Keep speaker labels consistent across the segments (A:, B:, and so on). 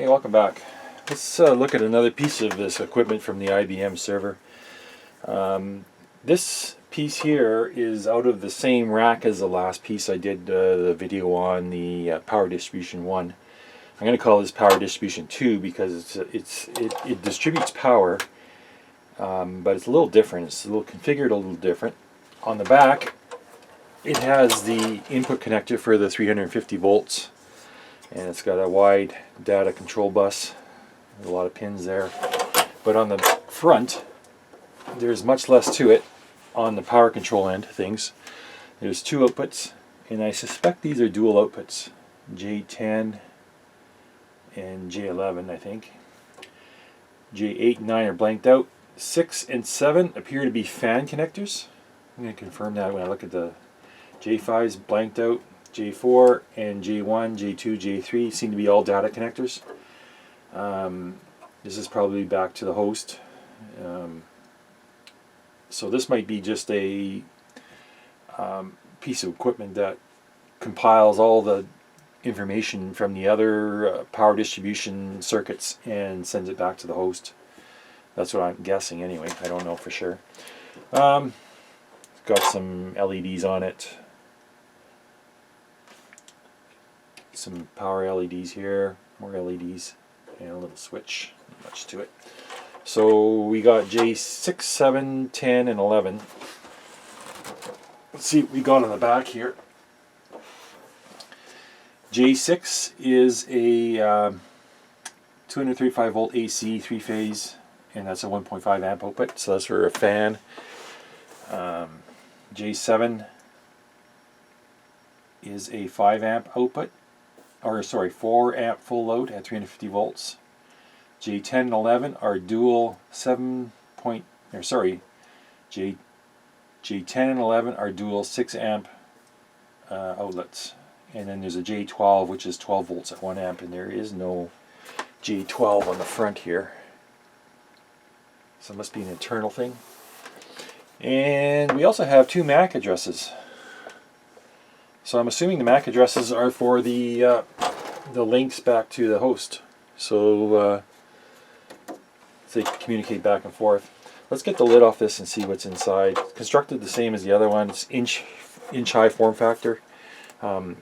A: Hey, welcome back. Let's look at another piece of this equipment from the IBM server. This piece here is out of the same rack as the last piece I did the video on, the power distribution 1. I'm going to call this power distribution 2 because it distributes power, but it's a little different. It's configured a little different. On the back, it has the input connector for the 350 volts. And it's got a wide data control bus, a lot of pins there. But on the front, there's much less to it on the power control end of things. There's two outputs, and I suspect these are dual outputs, J10 and J11, I think. J8 and 9 are blanked out. 6 and 7 appear to be fan connectors. I'm going to confirm that when I look at the J5's blanked out. J4 and J1, J2, J3 seem to be all data connectors. This is probably back to the host. So this might be just a piece of equipment that compiles all the information from the other power distribution circuits and sends it back to the host. That's what I'm guessing anyway. I don't know for sure. It's got some LEDs on it. Some power LEDs here, more LEDs, and a little switch. Not much to it. So we got J6, 7, 10, and 11. Let's see what we got on the back here. J6 is a 235 volt AC 3-phase, and that's a 1.5 amp output, so that's for a fan. J7 is a 5 amp output. 4 amp full load at 350 volts. J10 and 11 are dual J10 and 11 are dual 6 amp outlets. And then there's a J12 which is 12 volts at 1 amp, and there is no J12 on the front here. So it must be an internal thing. And we also have two MAC addresses. So I'm assuming the MAC addresses are for the links back to the host, so they communicate back and forth. Let's get the lid off this and see what's inside. Constructed the same as the other one. It's inch high form factor.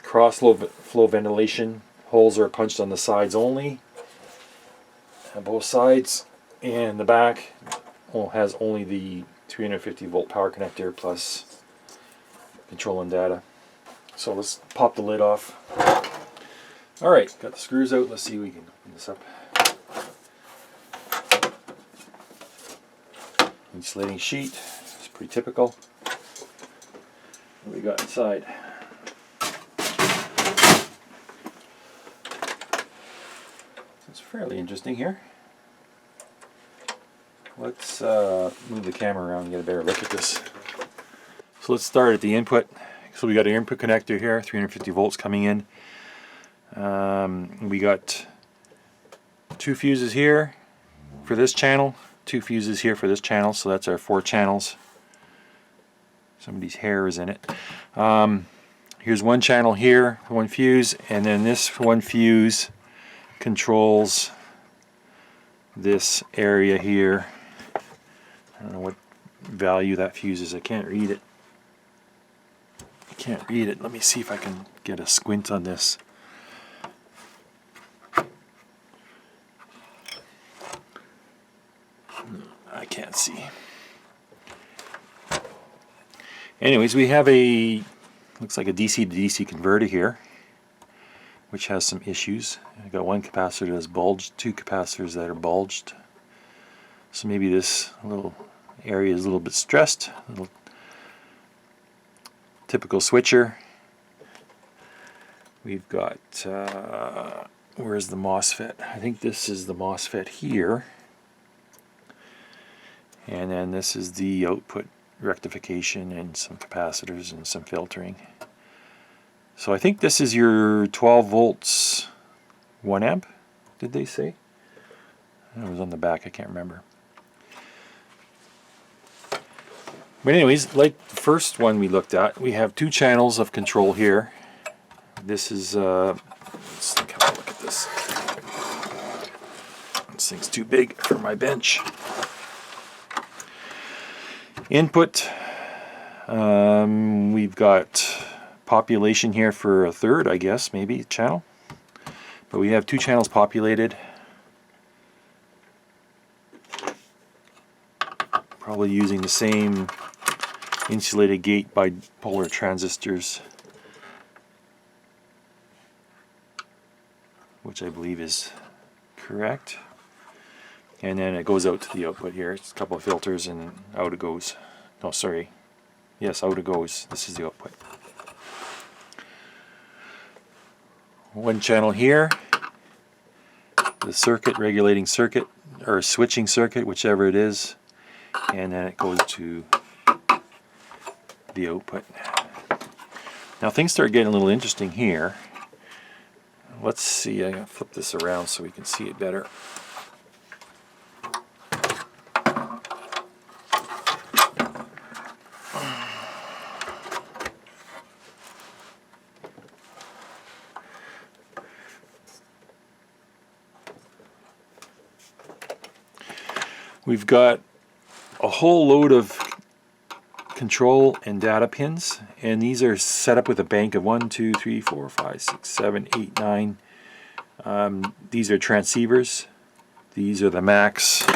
A: Cross flow ventilation. Holes are punched on the sides only, on both sides, and the back has only the 350 volt power connector plus control and data. So let's pop the lid off. Alright, got the screws out. Let's see if we can open this up. Insulating sheet. It's pretty typical. What we got inside? It's fairly interesting here. Let's move the camera around and get a better look at this. So let's start at the input. So we got an input connector here, 350 volts coming in. We got two fuses here for this channel, two fuses here for this channel, so that's our 4 channels. Somebody's hair is in it. Here's one channel here, one fuse, and then this one fuse controls this area here. I don't know what value that fuse is, I can't read it. Can't read it. Let me see if I can get a squint on this. I can't see. Anyways, we have looks like a DC to DC converter here, which has some issues. I've got one capacitor that's bulged, 2 capacitors that are bulged. So maybe this little area is a little bit stressed. Typical switcher. We've got, where's the MOSFET? I think this is the MOSFET here. And then this is the output rectification and some capacitors and some filtering. So I think this is your 12 volts 1 amp, did they say? It was on the back, I can't remember. But anyways, like the first one we looked at, we have 2 channels of control here. This is, let's have a look at this. This thing's too big for my bench. Input. We've got population here for a third, I guess, maybe channel. But we have 2 channels populated. Probably using the same insulated gate bipolar transistors, which I believe is correct. And then it goes out to the output here. It's a couple of filters and out it goes. No, sorry. Yes, out it goes. This is the output. 1 channel here. The circuit, regulating circuit, or switching circuit, whichever it is. And then it goes to the output. Now things start getting a little interesting here. Let's see, I'm going to flip this around so we can see it better. We've got a whole load of control and data pins, and these are set up with a bank of 1, 2, 3, 4, 5, 6, 7, 8, 9. These are transceivers. These are the Max.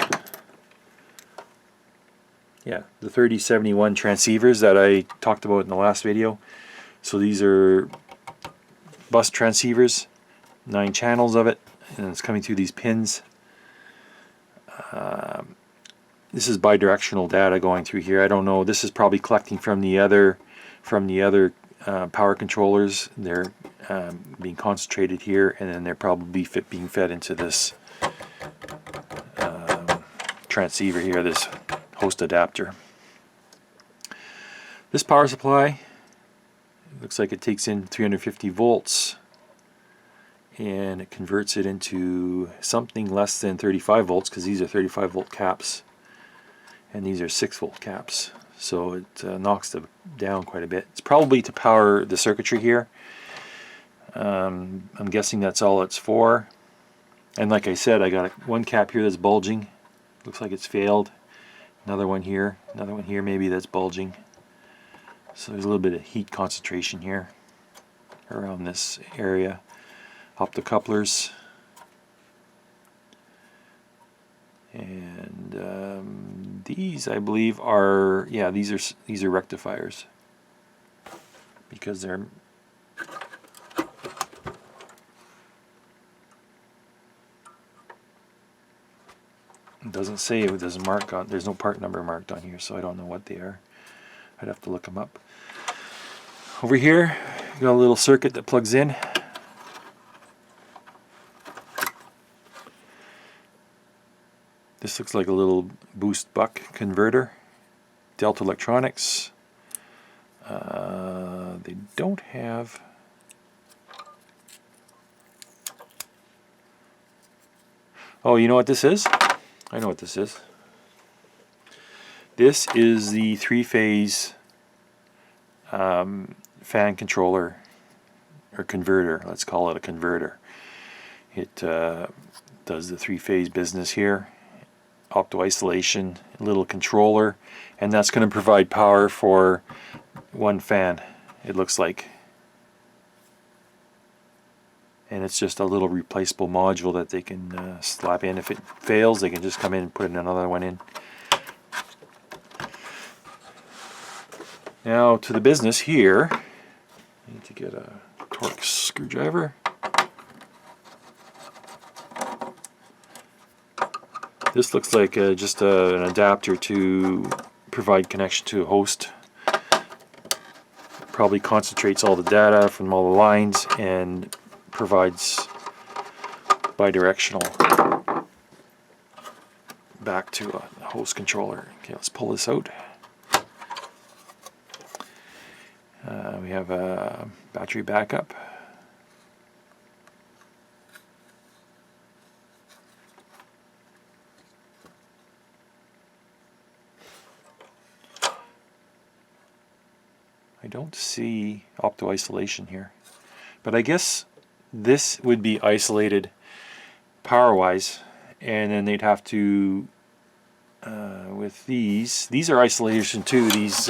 A: Yeah, the 3071 transceivers that I talked about in the last video. So these are bus transceivers, 9 channels of it, and it's coming through these pins. This is bidirectional data going through here. I don't know. This is probably collecting from the other power controllers. They're being concentrated here, and then they're probably being fed into this transceiver here, this host adapter. This power supply looks like it takes in 350 volts, and it converts it into something less than 35 volts because these are 35 volt caps. And these are 6 volt caps, so it knocks them down quite a bit. It's probably to power the circuitry here. I'm guessing that's all it's for. And like I said, I got 1 cap here that's bulging. Looks like it's failed. Another one here, maybe that's bulging. So there's a little bit of heat concentration here around this area. Optocouplers. And these, I believe, are these are rectifiers because they're it doesn't say, it doesn't mark on. There's no part number marked on here, so I don't know what they are. I'd have to look them up. Over here, we got a little circuit that plugs in. This looks like a little boost buck converter. Delta Electronics. They don't have... Oh, you know what this is? I know what this is. This is the 3-phase fan controller, or converter. Let's call it a converter. It does the 3-phase business here. Opto isolation, little controller, and that's going to provide power for 1 fan, it looks like. And it's just a little replaceable module that they can slap in. If it fails, they can just come in and put another one in. Now to the business here. I need to get a Torx screwdriver. This looks like just an adapter to provide connection to a host. Probably concentrates all the data from all the lines and provides bidirectional back to a host controller. Okay, let's pull this out. We have a battery backup. I don't see opto isolation here, but I guess this would be isolated power-wise, and then they'd have to with these are isolation too. These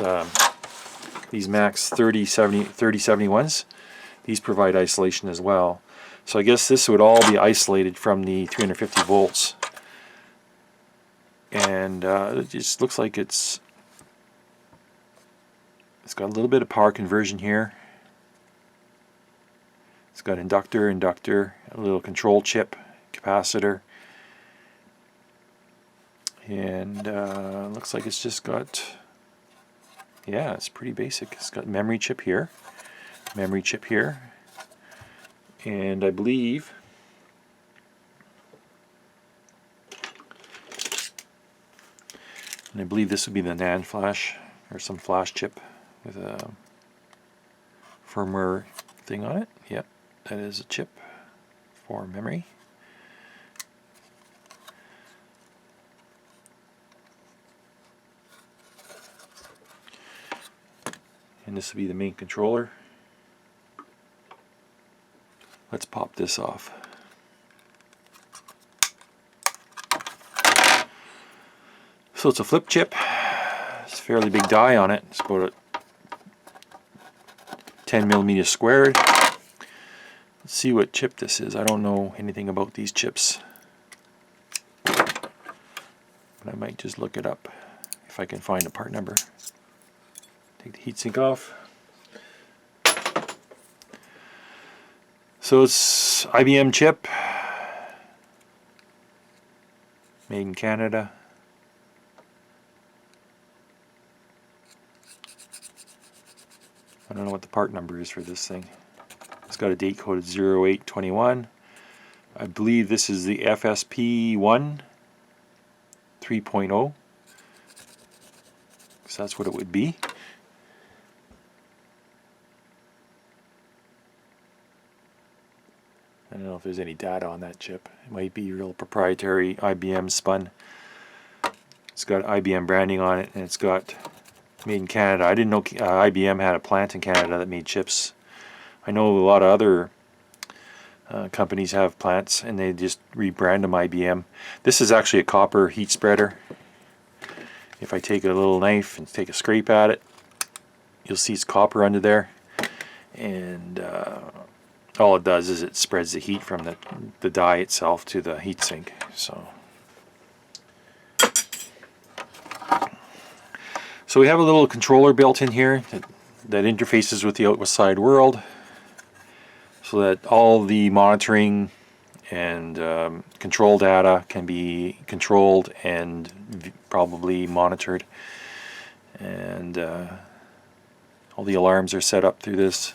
A: Max 3071s, these provide isolation as well. So I guess this would all be isolated from the 350 volts, and it just looks like it's got a little bit of power conversion here. It's got inductor, a little control chip, capacitor, and looks like it's just got, yeah, it's pretty basic. It's got memory chip here, and I believe this would be the NAND flash, or some flash chip with a firmware thing on it. Yep, that is a chip for memory. And this will be the main controller. Let's pop this off. So it's a flip chip. It's a fairly big die on it. It's about 10 millimeters squared. Let's see what chip this is. I don't know anything about these chips, but I might just look it up if I can find a part number. Take the heatsink off. So it's IBM chip, made in Canada. I don't know what the part number is for this thing. It's got a date coded 0821. I believe this is the FSP1 3.0. So that's what it would be. I don't know if there's any data on that chip. It might be real proprietary IBM spun. It's got IBM branding on it, and it's got made in Canada. I didn't know IBM had a plant in Canada that made chips. I know a lot of other companies have plants, and they just rebrand them IBM. This is actually a copper heat spreader. If I take a little knife and take a scrape at it, you'll see it's copper under there, and all it does is it spreads the heat from the die itself to the heatsink. So we have a little controller built in here that interfaces with the outside world, so that all the monitoring and control data can be controlled and probably monitored, and all the alarms are set up through this.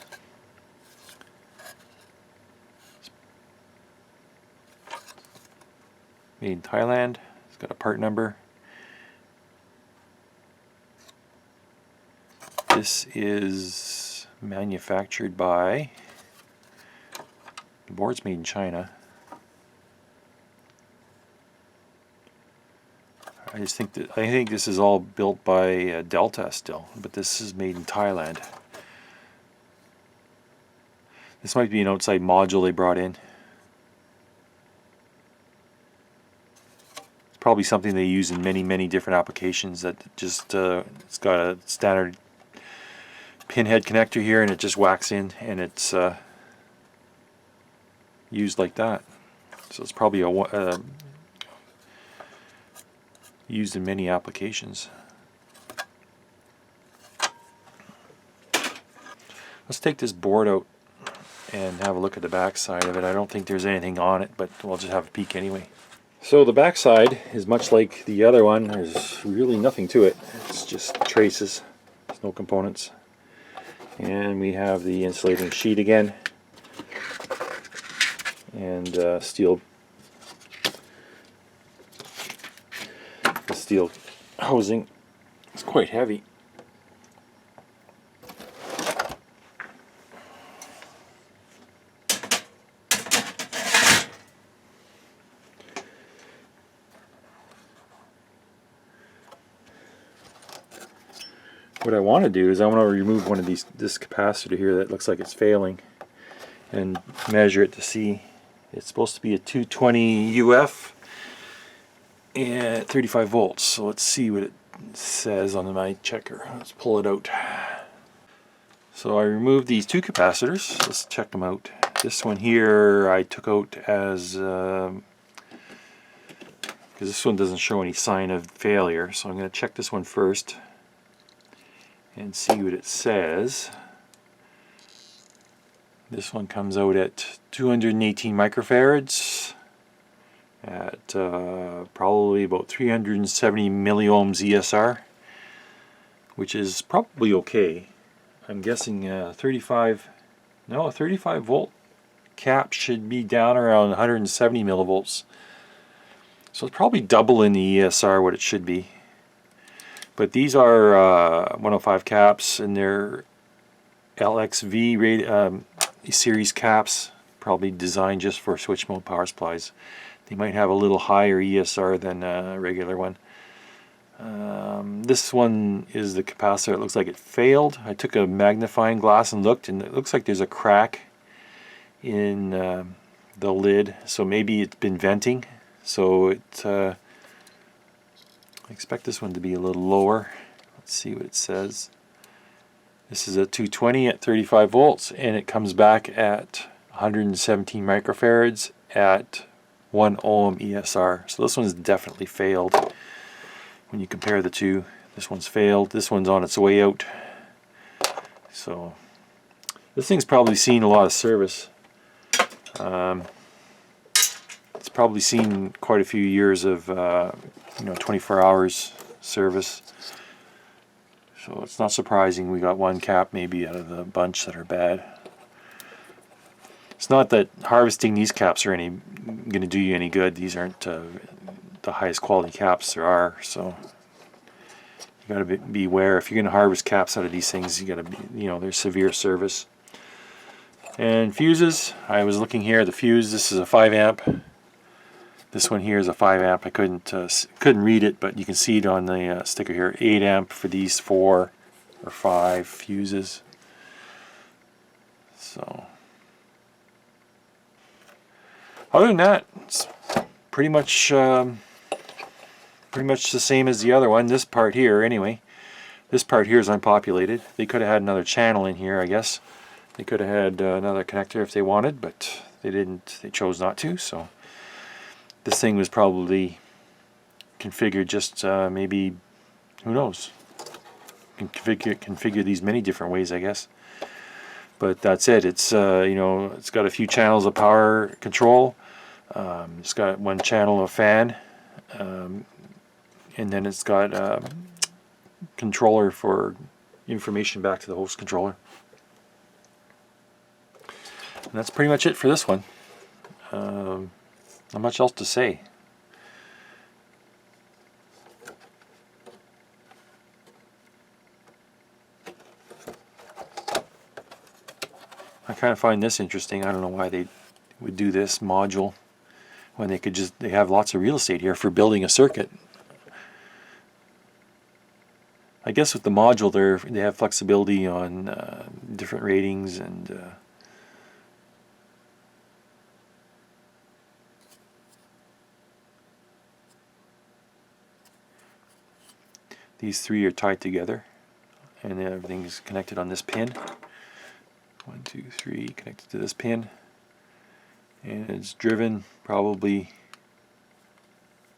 A: Made in Thailand. It's got a part number. This is manufactured by, the board's made in China. I think this is all built by Delta still, but this is made in Thailand. This might be an outside module they brought in. It's probably something they use in many different applications, that just it's got a standard pinhead connector here, and it just whacks in, and it's used like that. So it's probably used in many applications. Let's take this board out and have a look at the back side of it. I don't think there's anything on it, but we'll just have a peek anyway. So the back side is much like the other one. There's really nothing to it. It's just traces. There's no components. And we have the insulating sheet again, and steel housing. It's quite heavy. What I want to do is I want to remove one of this capacitor here that looks like it's failing, and measure it to see. It's supposed to be a 220 UF, and 35 volts. So let's see what it says on my checker. Let's pull it out. So I removed these two capacitors. Let's check them out. This one here I took out as because this one doesn't show any sign of failure, so I'm going to check this one first and see what it says. This one comes out at 218 microfarads at probably about 370 milliohms ESR, which is probably okay. I'm guessing a 35 volt cap should be down around 170 millivolts. So it's probably double in the ESR what it should be. But these are 105 caps, and they're LXV series caps, probably designed just for switch mode power supplies. They might have a little higher ESR than a regular one. This one is the capacitor. It looks like it failed. I took a magnifying glass and looked, and it looks like there's a crack in the lid, so maybe it's been venting. So I expect this one to be a little lower. Let's see what it says. This is a 220 at 35 volts, and it comes back at 117 microfarads at 1 ohm ESR. So this one's definitely failed. When you compare the two, this one's failed, this one's on its way out. So this thing's probably seen a lot of service. It's probably seen quite a few years of 24 hours service. So it's not surprising we got one cap maybe out of the bunch that are bad. It's not that harvesting these caps are going to do you any good. These aren't the highest quality caps there are, so you got to beware. If you're going to harvest caps out of these things, you got to be, there's severe service. And fuses, I was looking here at the fuse. This is a 5 amp. This one here is a 5 amp. I couldn't read it, but you can see it on the sticker here. 8 amp for these 4 or 5 fuses. So other than that, it's pretty much the same as the other one. This part here, anyway. This part here is unpopulated. They could have had another channel in here, I guess. They could have had another connector if they wanted, but they didn't. They chose not to. So this thing was probably configured just maybe, who knows? Configure these many different ways, I guess. But that's it. It's it's got a few channels of power control. It's got one channel of fan, and then it's got a controller for information back to the host controller. And that's pretty much it for this one. Not much else to say. I kind of find this interesting. I don't know why they would do this module when they have lots of real estate here for building a circuit. I guess with the module they have flexibility on different ratings, and these three are tied together, and everything's connected on this pin. 1, 2, 3 connected to this pin, and it's driven probably.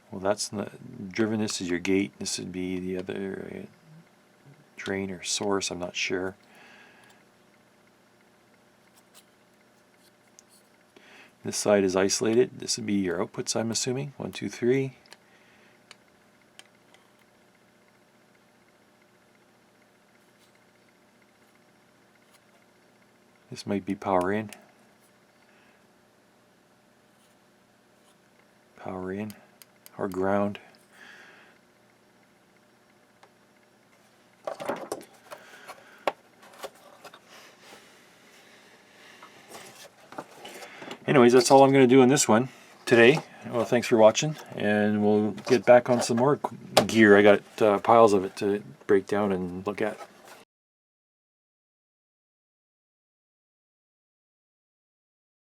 A: Well, that's not driven. This is your gate. This would be the other drain or source. I'm not sure. This side is isolated. This would be your outputs, I'm assuming. 1, 2, 3. This might be power in. Power in or ground. Anyways, that's all I'm going to do in this one today. Well, thanks for watching, and we'll get back on some more gear. I got piles of it to break down and look at.